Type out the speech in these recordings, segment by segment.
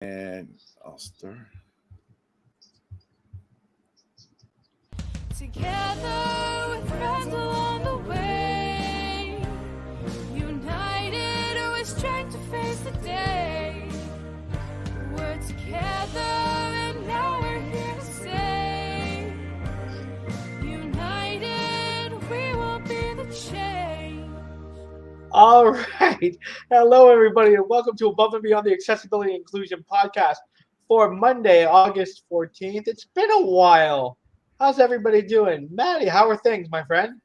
And I'll start. Together with friends along the way, united with strength to face the day. We're together and now we're here to say, united we will be the change. All right. Hello, everybody, and welcome to Above and Beyond the Accessibility and Inclusion podcast for Monday, August 14th. It's been a while. How's everybody doing? Maddie, how are things, my friend?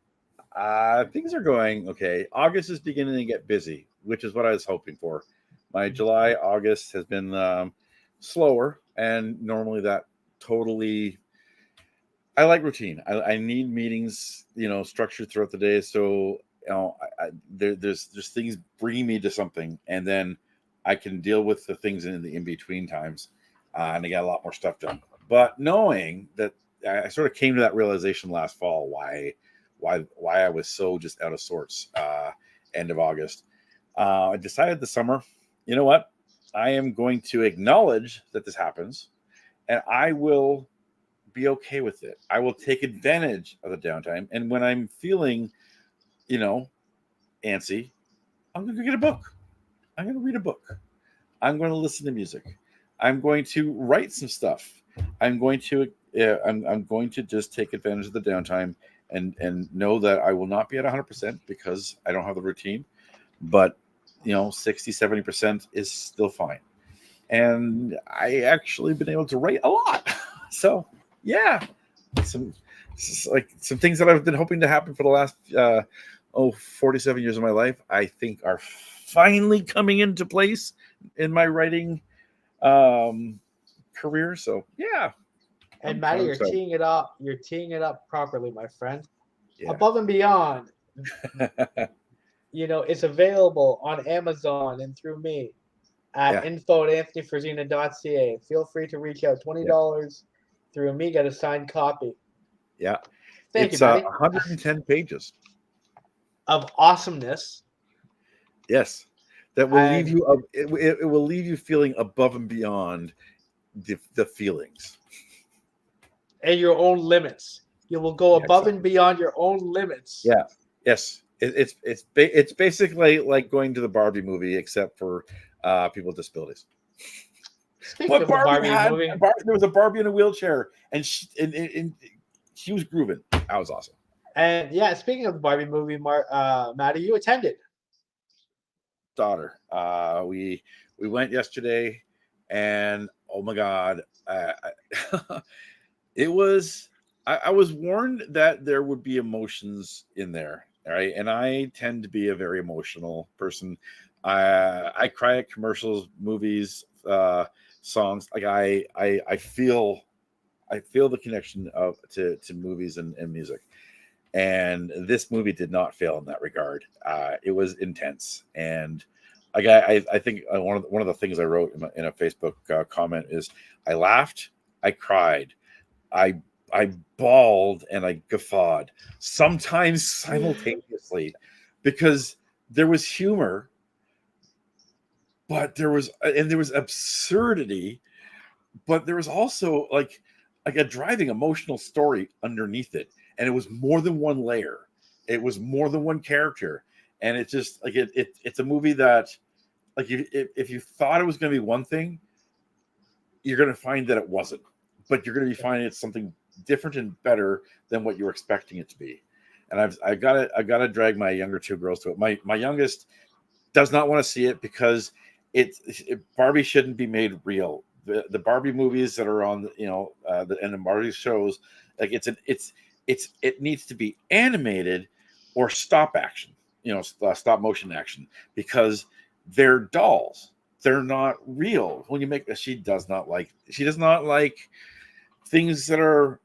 Things are going okay. August is beginning to get busy, which is what I was hoping for. My July, August has been slower, and normally that totally. I like routine. I need meetings, structured throughout the day. So there's things bringing me to something, and then I can deal with the things in the in between times, and I got a lot more stuff done. But knowing that, I sort of came to that realization last fall why I was so just out of sorts. End of August, I decided this summer, you know what, I am going to acknowledge that this happens, and I will be okay with it. I will take advantage of the downtime, and when I'm feeling antsy, I'm going to get a book. I'm going to read a book. I'm going to listen to music. I'm going to write some stuff. I'm going to just take advantage of the downtime and know that I will not be at 100% because I don't have the routine, but 60-70% is still fine. And I actually been able to write a lot. So yeah, some things that I've been hoping to happen for the last 47 years of my life, I think are finally coming into place in my writing career. So yeah. And Maddie, you're teeing it up. You're teeing it up properly, my friend. Yeah. Above and Beyond, it's available on Amazon and through me at info@anthonyfrisina.ca. Feel free to reach out. $20 through me, get a signed copy. Yeah. Thank it's you, Maddie. 110 pages Of awesomeness. Yes. That will leave you it will leave you feeling above and beyond the feelings. And your own limits. You will go above and beyond your own limits. Yeah. Yes. It's basically like going to the Barbie movie, except for people with disabilities. Speaking of the Barbie movie, there was a Barbie in a wheelchair, and she was grooving. That was awesome. And yeah, speaking of the Barbie movie, Maddie, you attended. Daughter, we went yesterday, and oh my god, it was. I was warned that there would be emotions in there, right? And I tend to be a very emotional person. I cry at commercials, movies, songs. Like I feel the connection to movies and music. And this movie did not fail in that regard. It was intense, and I think one of the things I wrote in a Facebook comment is I laughed, I cried, I bawled, and I guffawed, sometimes simultaneously, because there was humor, but there was absurdity, but there was also like a driving emotional story underneath it, and it was more than one layer. It was more than one character, and it's just like it's a movie that, like, if you thought it was going to be one thing, you're going to find that it wasn't, but you're going to be finding it's something different and better than what you were expecting it to be. And I've got to drag my younger two girls to it. My youngest does not want to see it because Barbie shouldn't be made real. The Barbie movies that are on, and the Barbie shows, like it needs to be animated or stop action, stop motion action, because they're dolls. They're not real. When you make she does not like things that are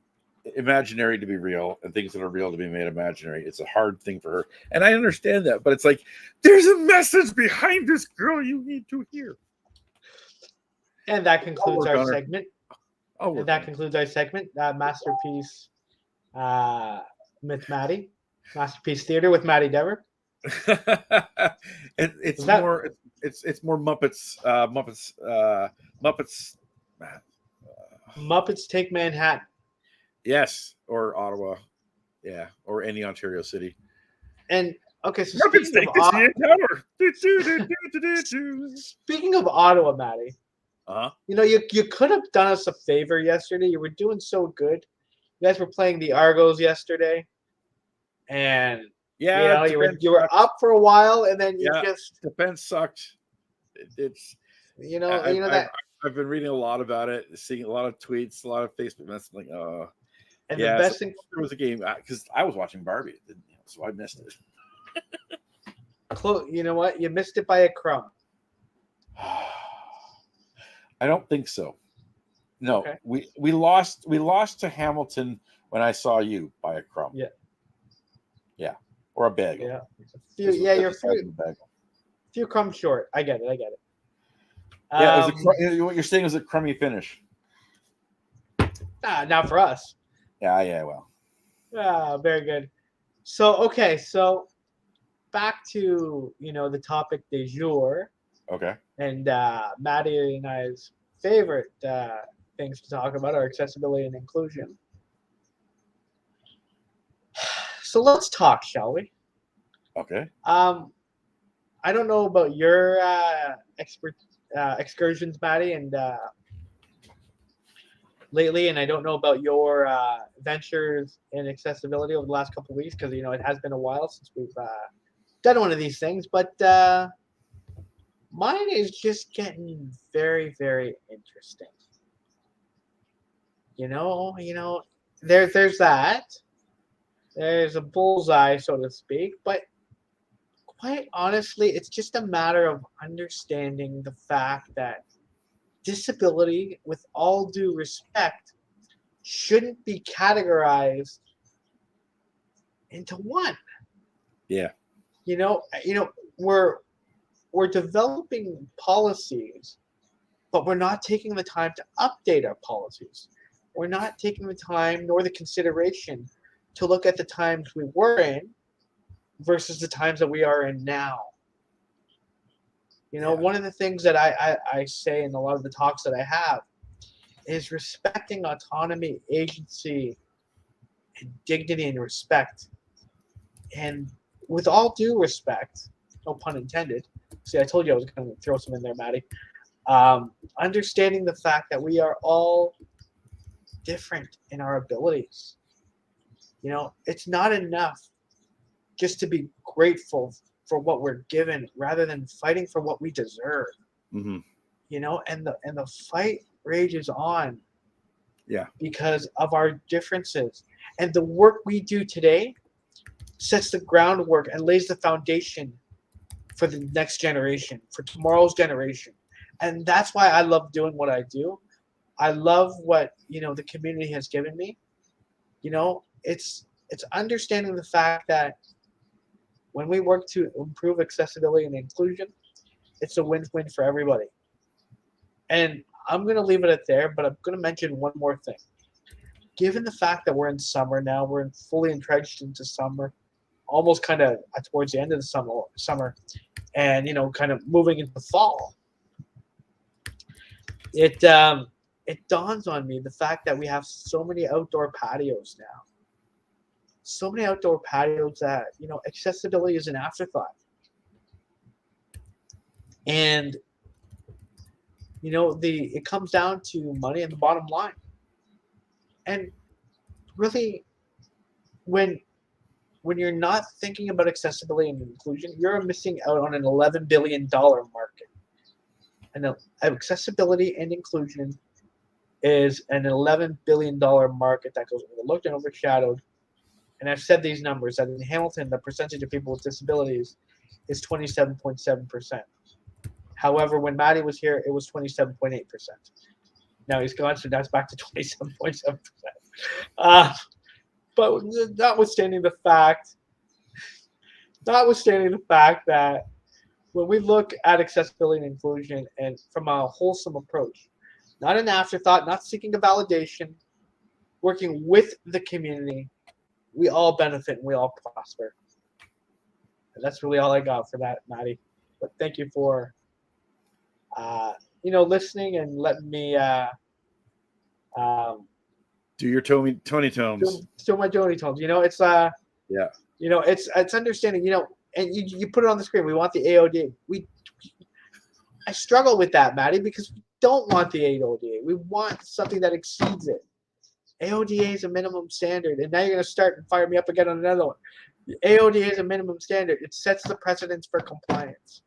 imaginary to be real and things that are real to be made imaginary. It's a hard thing for her, and I understand that, but it's like there's a message behind this, girl, you need to hear. And that concludes our segment. Masterpiece with Maddie. Masterpiece Theater with Maddy Dever. It's that- more it's more Muppets Muppets. Muppets Take Manhattan. Yes, or Ottawa, yeah, or any Ontario city. And okay, so Muppets take the CN Tower. Speaking of Ottawa, Maddie, Uh-huh. you know, you could have done us a favor yesterday. You were doing so good. You guys were playing the Argos yesterday, and Yeah, you know you were sucked. up for a while, and then you Yeah, just defense sucked. It's you know I, that. I've been reading a lot about it, seeing a lot of tweets, a lot of Facebook messages. Like, And yeah, the best thing, there was a game because I was watching Barbie, so I missed it. you know what? You missed it by a crumb. I don't think so. No, Okay. we lost to Hamilton when I saw you by a crumb. Yeah, or a bagel. Yeah, you're a few crumbs short. I get it. Yeah, what you're saying is a crummy finish. Not for us. Yeah, well. Very good. So back to the topic du jour. Okay. And Maddie and I's favorite things to talk about are accessibility and inclusion. So let's talk, shall we? Okay. I don't know about your excursions, Maddie, and lately, and I don't know about your ventures in accessibility over the last couple of weeks because it has been a while since we've done one of these things, but mine is just getting very, very interesting. There's that. There's a bullseye, so to speak, but quite honestly, it's just a matter of understanding the fact that disability, with all due respect, shouldn't be categorized into one. Yeah. We're developing policies, but we're not taking the time to update our policies. We're not taking the time nor the consideration to look at the times we were in versus the times that we are in now. One of the things that I say in a lot of the talks that I have is respecting autonomy, agency, and dignity and respect. And with all due respect, no pun intended. See, I told you I was going to throw some in there, Maddie. Understanding the fact that we are all different in our abilities. It's not enough just to be grateful for what we're given rather than fighting for what we deserve. Mm-hmm. And the fight rages on. Yeah. Because of our differences. And the work we do today sets the groundwork and lays the foundation for the next generation, for tomorrow's generation. And that's why I love doing what I do. I love what, the community has given me. It's understanding the fact that when we work to improve accessibility and inclusion, it's a win-win for everybody. And I'm going to leave it at there, but I'm going to mention one more thing. Given the fact that we're in summer now, we're fully entrenched into summer, almost kind of towards the end of the summer, and kind of moving into fall. It dawns on me the fact that we have so many outdoor patios now. So many outdoor patios that accessibility is an afterthought. And it comes down to money and the bottom line. And really, when you're not thinking about accessibility and inclusion, you're missing out on an $11 billion market. And accessibility and inclusion is an $11 billion market that goes overlooked and overshadowed. And I've said these numbers, that in Hamilton, the percentage of people with disabilities is 27.7%. However, when Maddie was here, it was 27.8%. Now he's gone, so that's back to 27.7%. But notwithstanding the fact that when we look at accessibility and inclusion and from a wholesome approach, not an afterthought, not seeking a validation, working with the community, we all benefit and we all prosper. That's really all I got for that, Maddie. But thank you for, listening and letting me um, Do your Tony Tones. do my Joni tones. It's Yeah. it's understanding. And you put it on the screen. We want the AOD. I struggle with that, Maddie, because we don't want the AODA. We want something that exceeds it. AODA is a minimum standard, and now you're going to start and fire me up again on another one. The AODA is a minimum standard. It sets the precedence for compliance.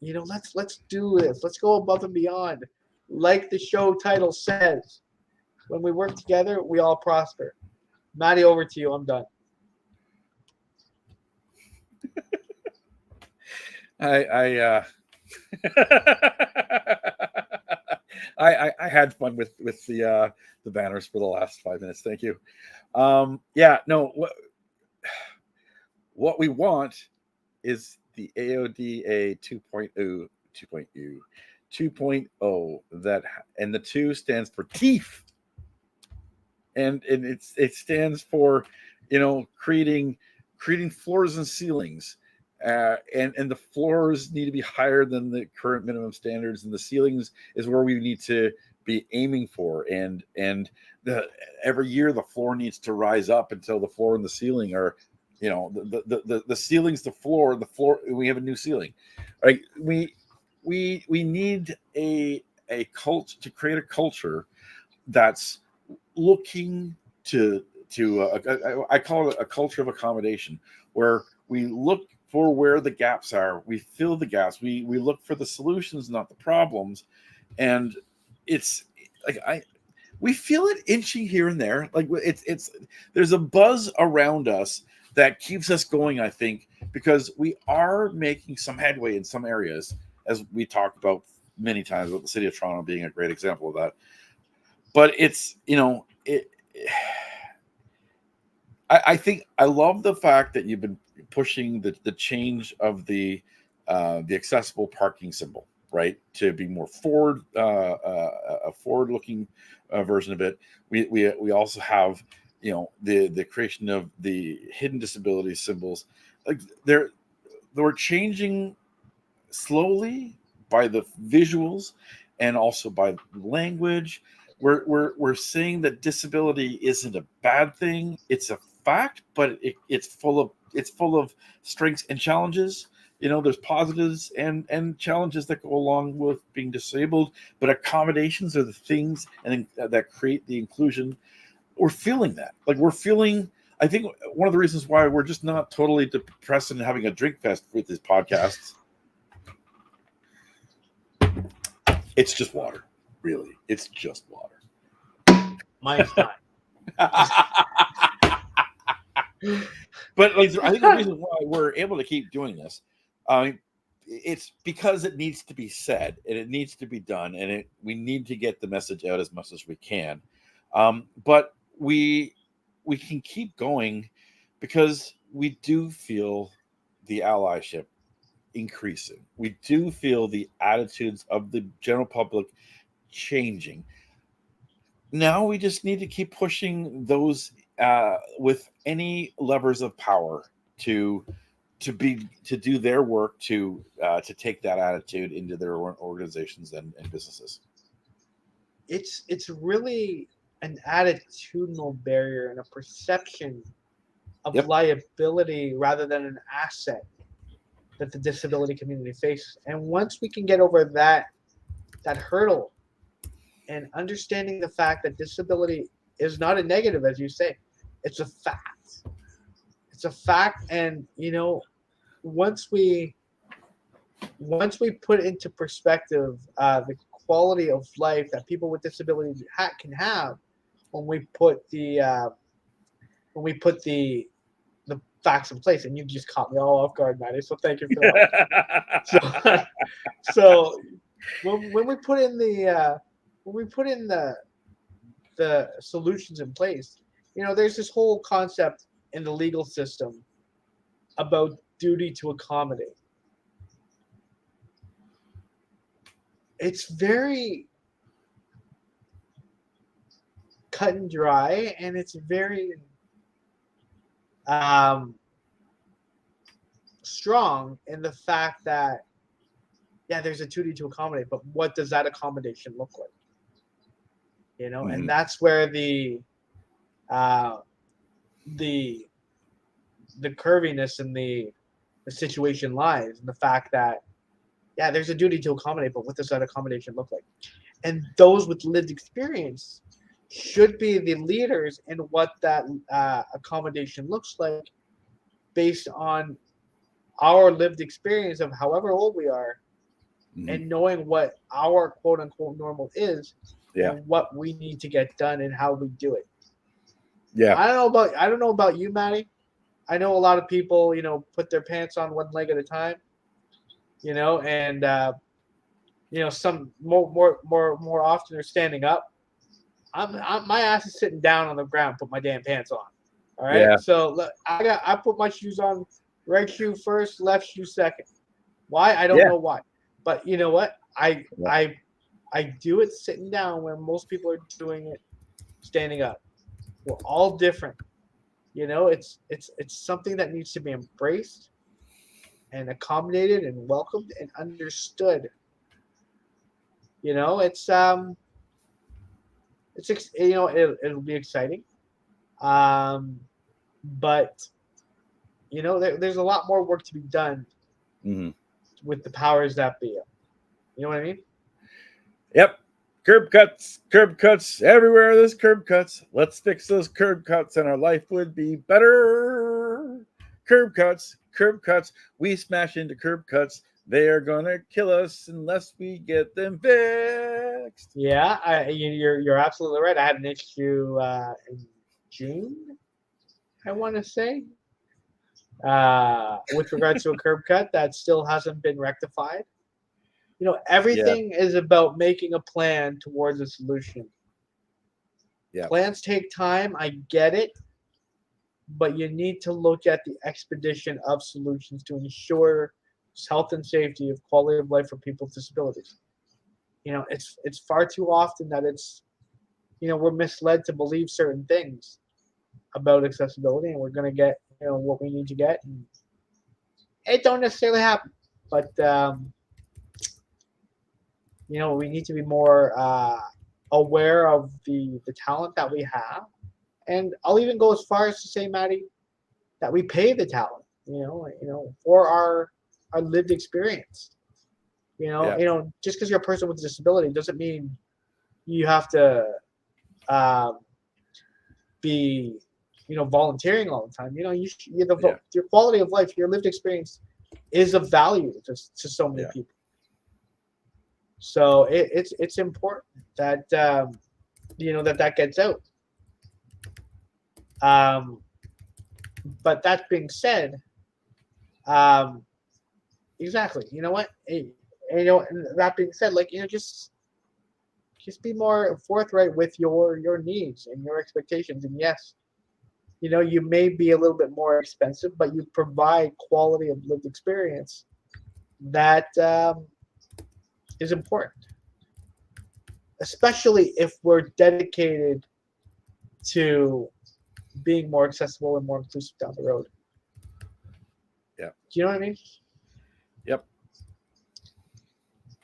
Let's do this. Let's go above and beyond. Like the show title says, when we work together, we all prosper. Maddie, over to you. I'm done. I I had fun with the banners for the last 5 minutes. Thank you. Yeah, no. What we want is the AODA 2.0, 2.0 that, and the 2 stands for teeth, and it stands for creating floors and ceilings. And the floors need to be higher than the current minimum standards, and the ceilings is where we need to be aiming for. And every year the floor needs to rise up until the floor and the ceiling are, the ceiling's the floor. We have a new ceiling, right? We need a cult to create a culture that's looking to I call it a culture of accommodation, where we look for where the gaps are, we fill the gaps, we look for the solutions, not the problems. And it's like we feel it inching here and there. Like it's there's a buzz around us that keeps us going, I think, because we are making some headway in some areas, as we talked about many times, about the city of Toronto being a great example of that. But it's I think I love the fact that you've been pushing the change of the accessible parking symbol, right, to be more a forward-looking version of it. We also have the creation of the hidden disability symbols. Like they're changing slowly by the visuals and also by language. We're saying that disability isn't a bad thing; it's a fact, but it's full of strengths and challenges. There's positives and challenges that go along with being disabled, but accommodations are the things that create the inclusion. We're feeling that. I think one of the reasons why we're just not totally depressed and having a drink fest with these podcasts, it's just water. Really, it's just water. Mine's not. But I think the reason why we're able to keep doing this, it's because it needs to be said and it needs to be done, and we need to get the message out as much as we can. But we can keep going because we do feel the allyship increasing. We do feel the attitudes of the general public changing. Now we just need to keep pushing those with any levers of power to do their work to take that attitude into their organizations and businesses. It's really an attitudinal barrier and a perception of liability rather than an asset that the disability community faces. And once we can get over that hurdle and understanding the fact that disability is not a negative, as you say, it's a fact. It's a fact, and once we put into perspective the quality of life that people with disabilities can have, when we put the facts in place, and you just caught me all off guard, Maddie. So thank you for that. so when we put in the solutions in place, there's this whole concept in the legal system about duty to accommodate. It's very cut and dry, and it's very strong in the fact that, yeah, there's a duty to accommodate, but what does that accommodation look like? And that's where the curviness in the situation lies, in the fact that, yeah, there's a duty to accommodate, but what does that accommodation look like? And those with lived experience should be the leaders in what that accommodation looks like, based on our lived experience of however old we are, and knowing what our quote unquote normal is, and what we need to get done and how we do it. Yeah. I don't know about you, Maddie. I know a lot of people, put their pants on one leg at a time, and some more often are standing up. My ass is sitting down on the ground, put my damn pants on. All right. Yeah. So look, I put my shoes on, right shoe first, left shoe second. Why? I don't know why. But you know what? I do it sitting down where most people are doing it standing up. We're all different. It's something that needs to be embraced and accommodated and welcomed and understood. It'll be exciting. But there's a lot more work to be done with the powers that be. You know what I mean? Yep. Curb cuts everywhere. There's curb cuts. Let's fix those curb cuts and our life would be better. Curb cuts. We smash into curb cuts. They are gonna kill us unless we get them fixed. Yeah, you're absolutely right. I had an issue in June, I want to say, with regards to a curb cut that still hasn't been rectified. Everything is about making a plan towards a solution. Yeah. Plans take time. I get it. But you need to look at the expedition of solutions to ensure health and safety of quality of life for people with disabilities. It's far too often that we're misled to believe certain things about accessibility, and we're going to get, what we need to get. And it don't necessarily happen. But, we need to be more aware of the talent that we have. And I'll even go as far as to say, Maddie, that we pay the talent, for our lived experience. Just because you're a person with a disability doesn't mean you have to be, volunteering all the time. Your quality of life, your lived experience is of value to so many people. So it's important that that gets out. But that being said, exactly. You know what? That being said, just be more forthright with your needs and your expectations. And yes, you may be a little bit more expensive, but you provide quality of lived experience that is important, especially if we're dedicated to being more accessible and more inclusive down the road. Yeah. Do you know what I mean? Yep.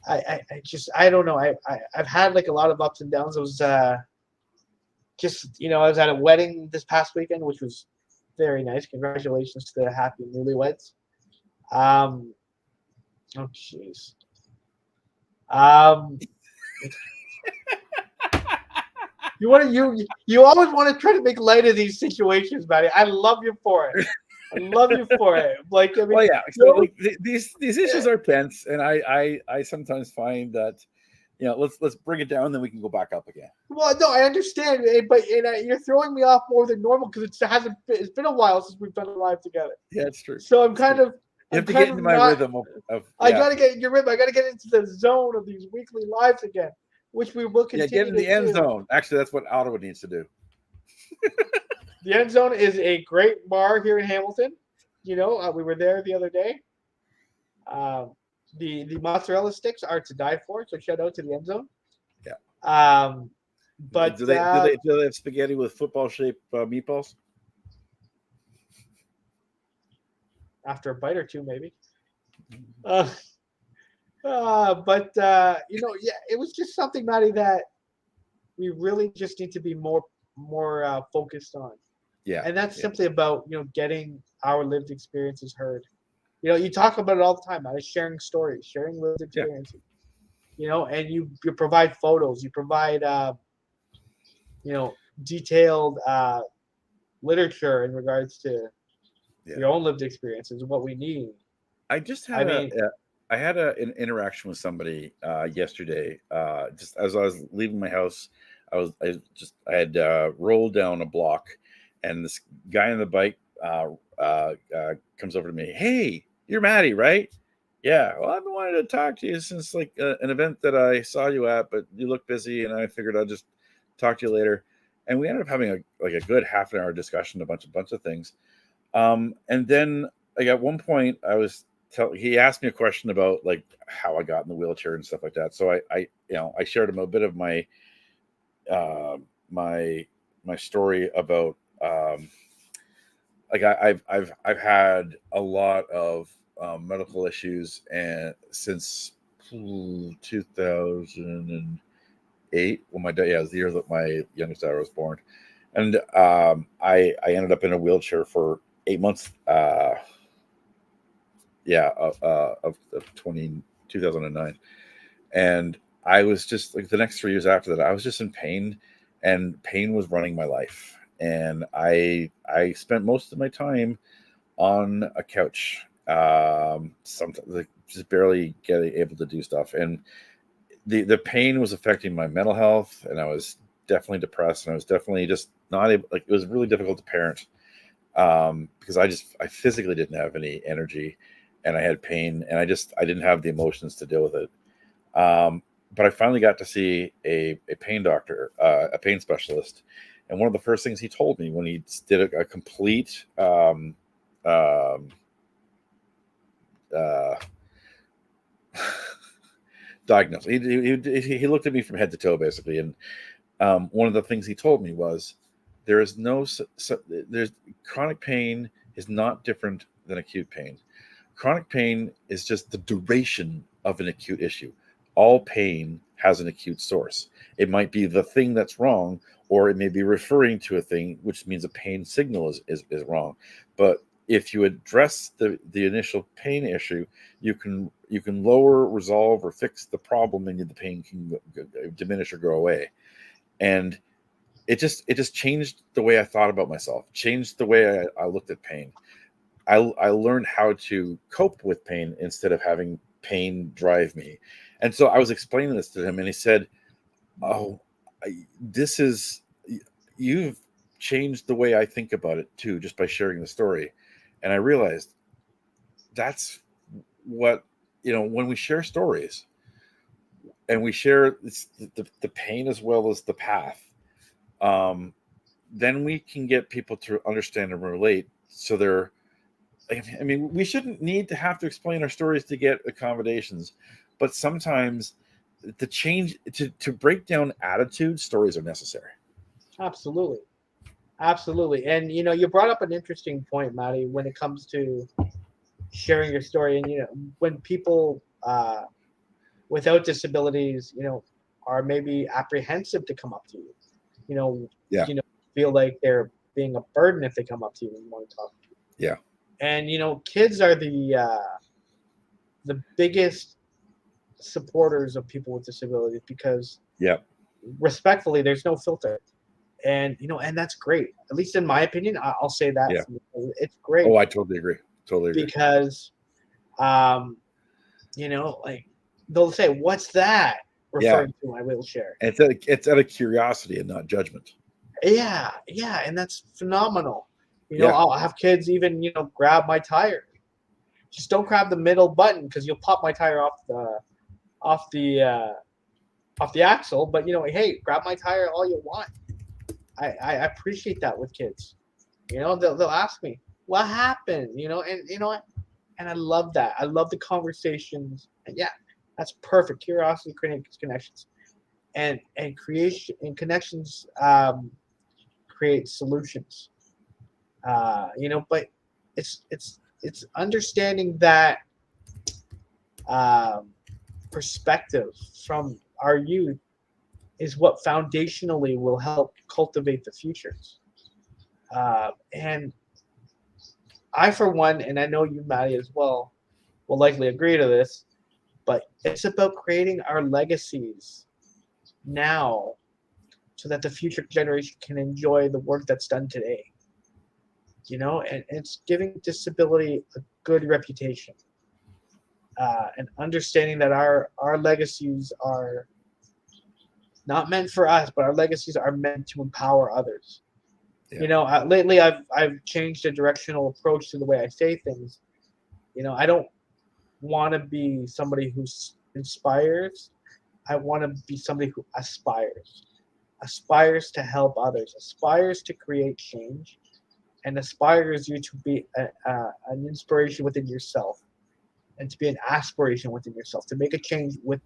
I don't know. I've had a lot of ups and downs. I was I was at a wedding this past weekend, which was very nice. Congratulations to the happy newlyweds. Oh jeez. You always want to try to make light of these situations, Maddie. I love you for it. Well, yeah. So these issues are tense, and I sometimes find that let's bring it down, then we can go back up again. Well, no, I understand, but you're throwing me off more than normal because it's been a while since we've been live together. Yeah, it's true. So I'm kind of. You have to get into my rhythm of I gotta get in your rhythm. I gotta get into the zone of these weekly lives again, which we will continue. Yeah, get in the end zone. Actually, that's what Ottawa needs to do. The End Zone is a great bar here in Hamilton. We were there the other day. The mozzarella sticks are to die for, so shout out to the End Zone. Yeah. But do they have spaghetti with football shaped meatballs? after a bite or two, maybe. Uh, but yeah, it was just something, Maddie, that we really just need to be more focused on, Yeah. and that's Yeah. simply about getting our lived experiences heard. You talk about it all the time, Maddie, sharing stories, sharing lived Yeah. experiences. And you provide photos, you provide detailed literature in regards to Yeah. your own lived experiences and what we need. I just I had mean, I had an interaction with somebody yesterday. Just as I was leaving my house, I had rolled down a block, and this guy on the bike comes over to me. Hey, you're Maddie, right? Yeah. Well, I've been wanting to talk to you since like an event that I saw you at, but you look busy, and I figured I'd just talk to you later. And we ended up having a good half an hour discussion, a bunch of things. And then like at one point he asked me a question about like how I got in the wheelchair and stuff like that. So I shared him a bit of my uh, my my story about like I've had a lot of medical issues and since 2008 when my dad it was the year that my youngest daughter was born, and I ended up in a wheelchair for 8 months. Of 2009, and I was just like the next 3 years after that I was just in pain, and pain was running my life, and I spent most of my time on a couch, sometimes like just barely getting able to do stuff, and the pain was affecting my mental health, and I was definitely depressed, and I was definitely just not able, like it was really difficult to parent, because I physically didn't have any energy, and I had pain, and I didn't have the emotions to deal with it. But I finally got to see a pain doctor, a pain specialist, and one of the first things he told me when he did a complete um, uh, diagnosis, he looked at me from head to toe basically, and one of the things he told me was there is no there's chronic pain is not different than acute pain. Chronic pain is just the duration of an acute issue. All pain has an acute source. It might be the thing that's wrong, or it may be referring to a thing, which means a pain signal is wrong. But if you address the initial pain issue, you can lower, resolve, or fix the problem, and the pain can diminish or go away. And it just changed the way I thought about myself, changed the way I looked at pain. I learned how to cope with pain instead of having pain drive me. And so I was explaining this to him, and he said, "Oh, this is you've changed the way I think about it too, just by sharing the story." And I realized that's what when we share stories and we share the pain as well as the path, um, then we can get people to understand and relate. So they're I mean, we shouldn't need to have to explain our stories to get accommodations, but sometimes to break down attitude, stories are necessary. absolutely, absolutely. And you brought up an interesting point, Maddie, when it comes to sharing your story, and when people without disabilities, are maybe apprehensive to come up to you. You know, Yeah, feel like they're being a burden if they come up to you and want to talk. yeah, And kids are the biggest supporters of people with disabilities because yeah, respectfully, there's no filter, and and that's great. At least in my opinion, I'll say that yeah. it's great Oh, I totally agree. Totally agree. because um, like they'll say, "What's that?" Yeah, referring to my wheelchair. and it's out of curiosity and not judgment. Yeah, yeah, and that's phenomenal. Yeah, I'll have kids even grab my tire. Just don't grab the middle button because you'll pop my tire off the uh, off the axle. But hey, grab my tire all you want. I appreciate that with kids. They'll ask me what happened. And what, and I love that. I love the conversations. And yeah, that's perfect. Curiosity creates connections, and creation and connections create solutions. But it's it's understanding that perspective from our youth is what foundationally will help cultivate the futures. And I, for one, and I know you, Maddie, as well, will likely agree to this, but it's about creating our legacies now so that the future generation can enjoy the work that's done today. And it's giving disability a good reputation, and understanding that our legacies are not meant for us, but our legacies are meant to empower others. Yeah. Lately I've changed the directional approach to the way I say things. I don't want to be somebody who inspires. I want to be somebody who aspires to help others, aspires to create change, and aspires you to be an inspiration within yourself, and to be an aspiration within yourself, to make a change with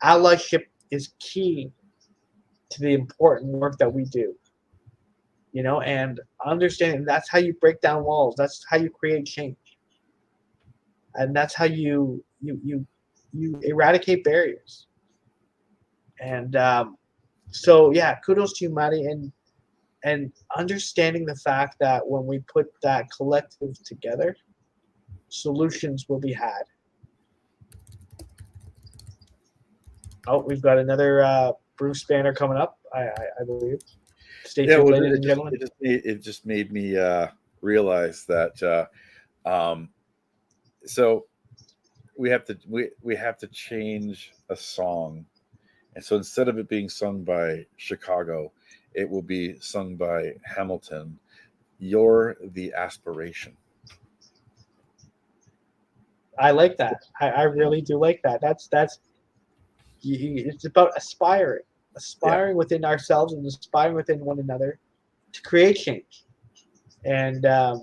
allyship is key to the important work that we do. And understanding that's how you break down walls, that's how you create change, and that's how you eradicate barriers. And so yeah, kudos to you, Maddie, and understanding the fact that when we put that collective together, solutions will be had. Oh, we've got another Bruce banner coming up, I believe. Stay Yeah, tuned, well, ladies and gentlemen. it just made me realize that so we have to change a song, and so instead of it being sung by Chicago, it will be sung by Hamilton. You're the aspiration. I like that. I really do like that. It's about Yeah, aspiring within ourselves and aspiring within one another to create change. And I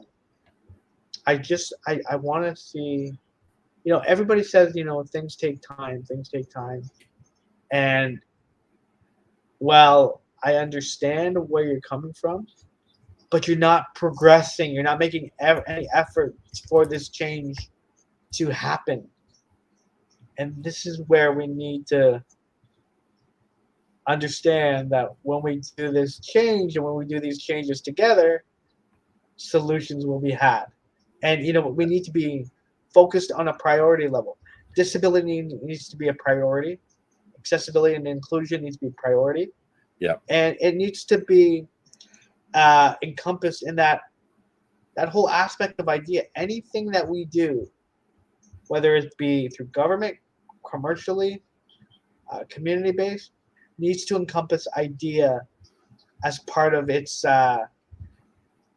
want to see, everybody says, things take time. And well, I understand where you're coming from, but you're not progressing. You're not making any effort for this change to happen. And this is where we need to understand that when we do this change and when we do these changes together, solutions will be had. And we need to be focused on a priority level. Disability needs to be a priority. Accessibility and inclusion needs to be a priority, yeah, and it needs to be encompassed in that whole aspect of idea. Anything that we do, whether it be through government, commercially, community based, needs to encompass idea as part of its. And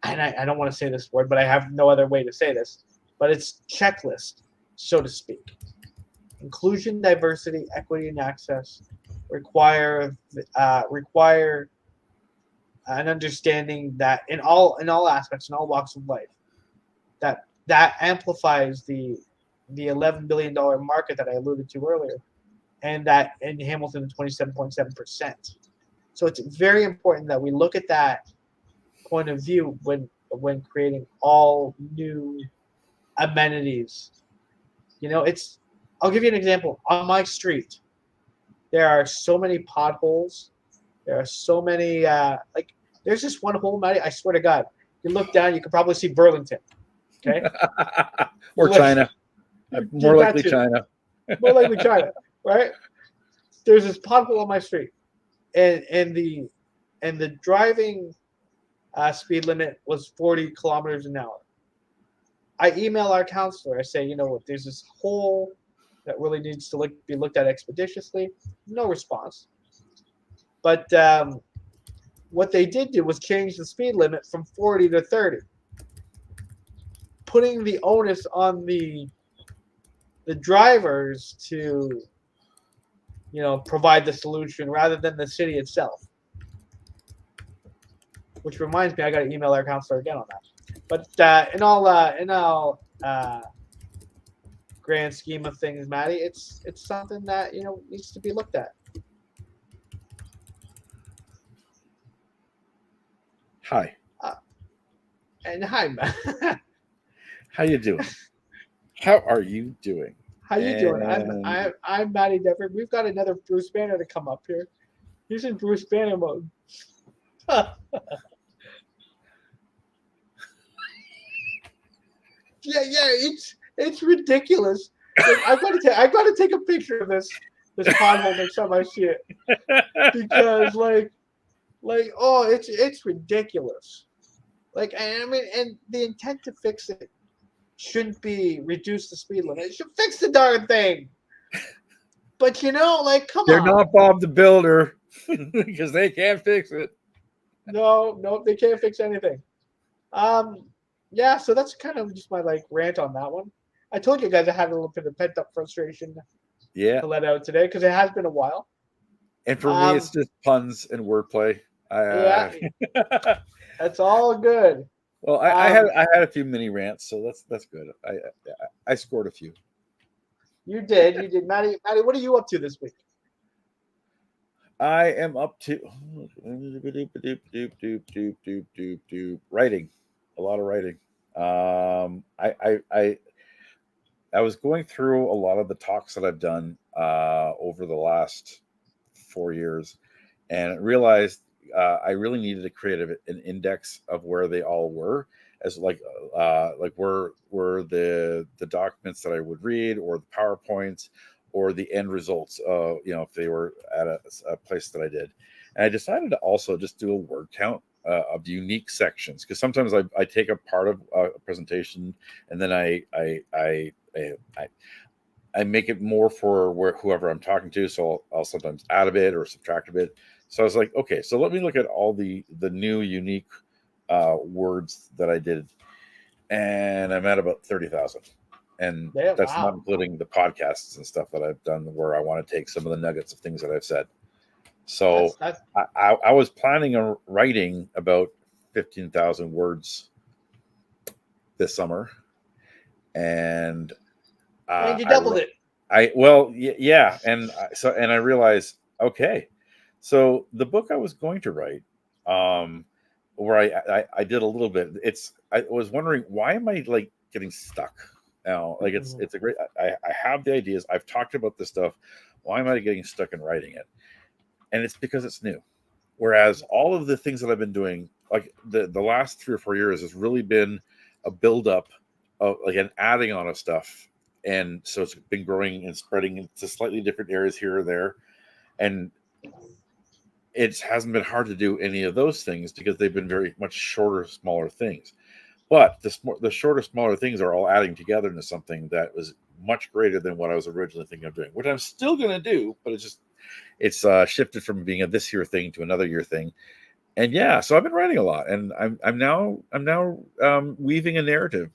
I don't want to say this word, but I have no other way to say this. But it's checklist, so to speak. Inclusion, diversity, equity, and access require an understanding that in all aspects, in all walks of life, that amplifies the $11 billion market that I alluded to earlier, and that in Hamilton 27.7%. So it's very important that we look at that point of view when creating all new amenities. I'll give you an example. On my street, there are so many potholes. There are so many there's this one hole, Matty, I swear to God. You look down, you can probably see Burlington. Okay? or Like, China. More that likely too. China. More likely China, right? There's this pothole on my street. And the driving speed limit was 40 kilometers an hour. I email our counselor. I say, there's this hole that really needs to be looked at expeditiously. No response. But what they did do was change the speed limit from 40 to 30, putting the onus on the drivers to, provide the solution rather than the city itself. Which reminds me, I got to email our counselor again on that. But in all grand scheme of things, Maddie, it's something that needs to be looked at. Hi. And hi, Matt. How you doing? How are you doing? How you doing? And I'm Maddy Dever. We've got another Bruce Banner to come up here. He's in Bruce Banner mode. Yeah, it's ridiculous. Like, I gotta take a picture of this pothole next time I see it because oh, it's ridiculous. Like, I mean, and the intent to fix it shouldn't be reduce the speed limit. It should fix the darn thing. But like, come they're on. not Bob the Builder because they can't fix it. No, they can't fix anything. Yeah, so that's kind of just my rant on that one. I told you guys I had a little bit of pent up frustration Yeah. to let out today because it has been a while. And for me, it's just puns and wordplay. Yeah, that's all good. Well, I had a few mini rants, so that's good. I scored a few. You did, Maddie. Maddie, what are you up to this week? I am up to writing, a lot of writing. I was going through a lot of the talks that I've done over the last 4 years, and realized I really needed to create an index of where they all were, as like where the documents that I would read, or the PowerPoints, or the end results. If they were at a place that I did, and I decided to also just do a word count of unique sections, because sometimes I take a part of a presentation and then I make it more for whoever I'm talking to. So I'll sometimes add a bit or subtract a bit. So I was like, okay, so let me look at all the new unique words that I did, and I'm at about 30,000. And that's not including the podcasts and stuff that I've done where I want to take some of the nuggets of things that I've said. So I was planning on writing about 15,000 words this summer, and you doubled it. Yeah, and I realized, okay, so the book I was going to write, where I did a little bit. I was wondering, why am I getting stuck now? Like, it's a great. I have the ideas. I've talked about this stuff. Why am I getting stuck in writing it? And it's because it's new. Whereas all of the things that I've been doing, like the last 3 or 4 years, has really been a buildup of an adding on of stuff. And so it's been growing and spreading into slightly different areas here or there. And it hasn't been hard to do any of those things because they've been very much shorter, smaller things. But the shorter, smaller things are all adding together into something that was much greater than what I was originally thinking of doing, which I'm still going to do, but it's shifted from being a this year thing to another year thing. And yeah, so I've been writing a lot, and I'm now weaving a narrative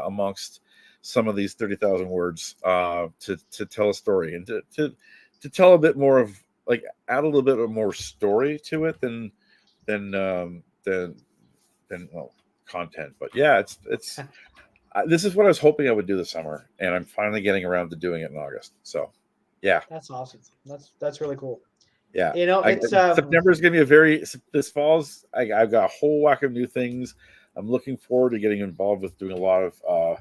amongst some of these 30,000 words to tell a story, and to tell a bit more of, add a little bit of more story to it than content. But yeah, it's this is what I was hoping I would do this summer, and I'm finally getting around to doing it in August. So yeah, that's awesome. That's really cool. Yeah, it's September is going to be this fall's. I've got a whole whack of new things. I'm looking forward to getting involved with doing a lot of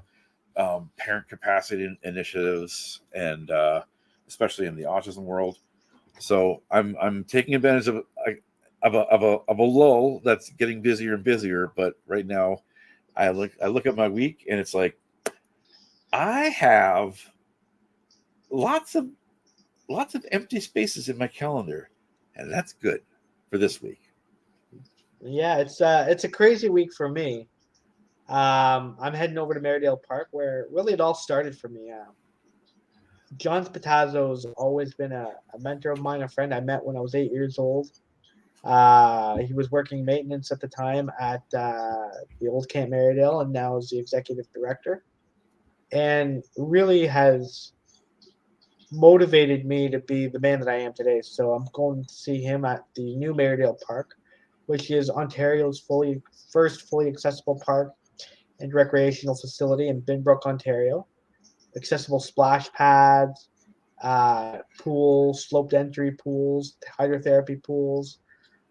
parent capacity initiatives, and especially in the autism world. So I'm taking advantage of a lull that's getting busier and busier. But right now, I look at my week, and it's like I have lots of empty spaces in my calendar, and that's good for this week. Yeah, it's a crazy week for me. I'm heading over to Marydale Park, where really it all started for me. John Spatazzo's always been a mentor of mine, a friend I met when I was 8 years old. He was working maintenance at the time at the old Camp Marydale, and now is the executive director, and really has motivated me to be the man that I am today. So I'm going to see him at the new Marydale Park, which is Ontario's first fully accessible park and recreational facility in Binbrook, Ontario. Accessible splash pads, pools, sloped entry pools, hydrotherapy pools,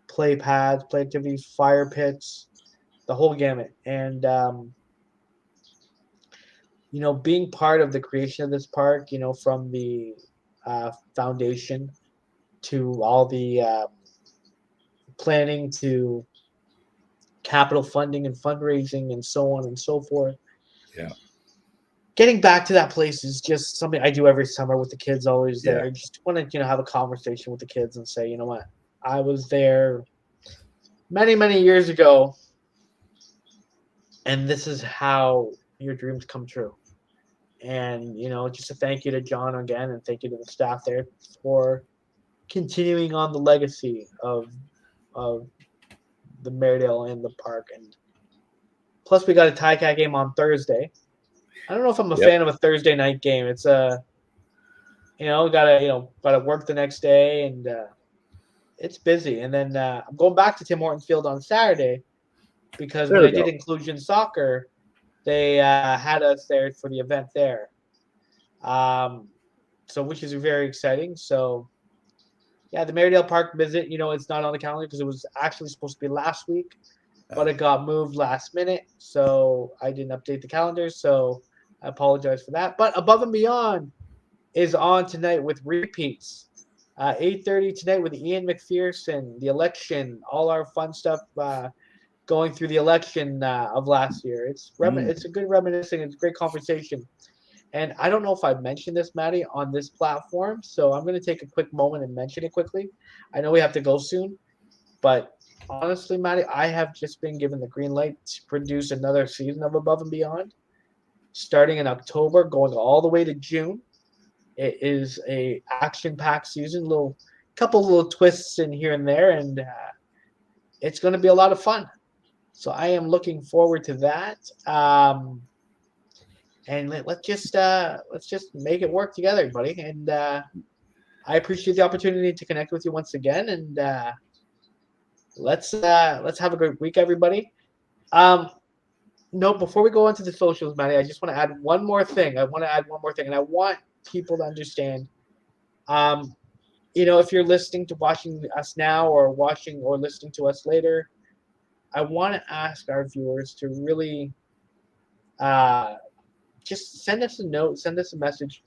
play pads, play activities, fire pits, the whole gamut. And being part of the creation of this park, from the foundation to all the planning to capital funding and fundraising and so on and so forth. Yeah. Getting back to that place is just something I do every summer with the kids, always there. Yeah. Just want to, have a conversation with the kids and say, you know what, I was there many, many years ago, and this is how your dreams come true. And, just a thank you to John again, and thank you to the staff there for continuing on the legacy of the Maridale and the park. And plus, we got a tie cat game on Thursday. I don't know if I'm a fan of a Thursday night game. It's gotta work the next day, and it's busy. And then I'm going back to Tim Hortons Field on Saturday because when I did Inclusion Soccer, they had us there for the event there. So which is very exciting. So yeah, the Maridale Park visit, it's not on the calendar because it was actually supposed to be last week, but it got moved last minute. So I didn't update the calendar. So I apologize for that. But Above and Beyond is on tonight with repeats. 8:30 tonight with Ian McPherson, the election, all our fun stuff going through the election of last year. It's a good reminiscing. It's a great conversation. And I don't know if I've mentioned this, Maddie, on this platform, so I'm going to take a quick moment and mention it quickly. I know we have to go soon, but honestly, Maddie, I have just been given the green light to produce another season of Above and Beyond, starting in October, going all the way to June. It is a action-packed season, couple little twists in here and there, and it's going to be a lot of fun. So I am looking forward to that. And let's just make it work together, buddy. And I appreciate the opportunity to connect with you once again. And let's have a great week, everybody. No, before we go into the socials, Maddie, I just want to add one more thing. And I want people to understand. If you're listening to watching us now or watching or listening to us later, I want to ask our viewers to really just send us a note, send us a message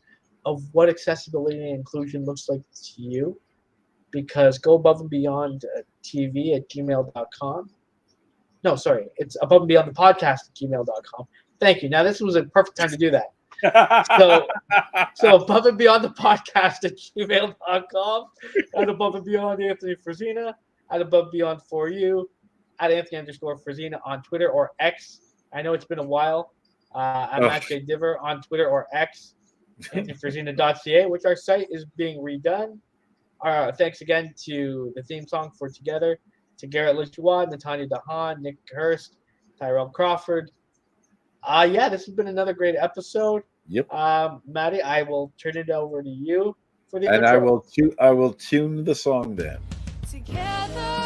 of what accessibility and inclusion looks like to you, because go above and beyond TV at gmail.com. No, sorry, it's above and beyond the podcast at gmail.com. Thank you. Now, this was a perfect time to do that. So above and beyond the podcast at gmail.com, and above and beyond Anthony Frisina, at above and beyond for you, at Anthony_Frisina on Twitter or X. I know it's been a while. I'm at J Dever on Twitter or X, AnthonyFrisina.ca, which our site is being redone. Thanks again to the theme song for Together, to Garrett Lichua, Natanya Dahan, Nick Hurst, Tyrell Crawford. This has been another great episode. Yep. Maddie, I will turn it over to you for the and intro. I will tune the song then. Together